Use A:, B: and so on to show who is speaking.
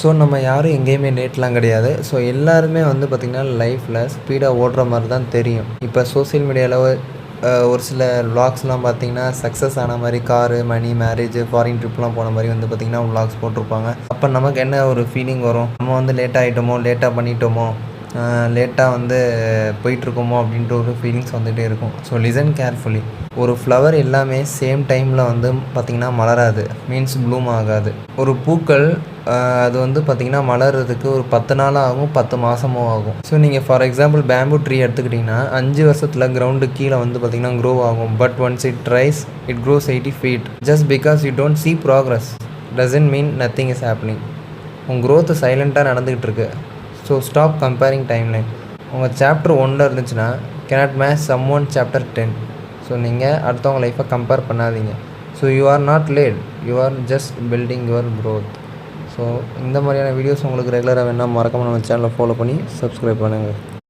A: So நம்ம யாரும் எங்கேயுமே லேட்லாம் கிடையாது. ஸோ எல்லாருமே வந்து பார்த்திங்கன்னா லைஃப்பில் ஸ்பீடாக ஓடுற மாதிரி தான் தெரியும். இப்போ சோசியல் மீடியாவில் ஒரு சில விளாக்ஸ்லாம் பார்த்திங்கன்னா சக்ஸஸ் ஆன மாதிரி காரு, மணி, மேரேஜ், ஃபாரின் ட்ரிப்லாம் போன மாதிரி வந்து பார்த்திங்கன்னா விளாக்ஸ் போட்டிருப்பாங்க. அப்போ நமக்கு என்ன ஒரு ஃபீலிங் வரும், நம்ம வந்து லேட்டாக ஆகிட்டோமோ, லேட்டாக பண்ணிட்டோமோ, லேட்டாக வந்து போயிட்டுருக்கோமோ அப்படின்ற ஒரு ஃபீலிங்ஸ் வந்துகிட்டே இருக்கும். So listen carefully. ஒரு ஃப்ளவர் எல்லாமே சேம் டைமில் வந்து பார்த்திங்கன்னா மலராது, மீன்ஸ் ப்ளூம் ஆகாது. ஒரு பூக்கள் அது வந்து பார்த்திங்கன்னா மலர்றதுக்கு ஒரு 10 நாள் ஆகும், 10 மாதமும் ஆகும். ஸோ நீங்கள் ஃபார் எக்ஸாம்பிள் பேம்பு ட்ரீ எடுத்துக்கிட்டிங்கன்னா 5 வருஷத்தில் கிரவுண்டு கீழே வந்து பார்த்திங்கன்னா க்ரோ ஆகும். But once it rice it cross 80 feet. Just because you don't see progress doesn't mean nothing is happening. உங்கள் க்ரோத்து சைலண்ட்டாக நடந்துக்கிட்டு இருக்கு. So stop comparing timeline. உங்கள் சாப்டர் 1 இருந்துச்சுன்னா cannot match someone chapter 10. So நீங்கள் அடுத்தவங்க லைஃப்பை கம்பேர் பண்ணாதீங்க. So you are not late, you are just building your growth. So இந்த மாதிரியான வீடியோஸ் உங்களுக்கு ரெகுலராக வேணால் மறக்காமல் நம்ம சேனலை ஃபாலோ பண்ணி சப்ஸ்கிரைப் பண்ணுங்கள்.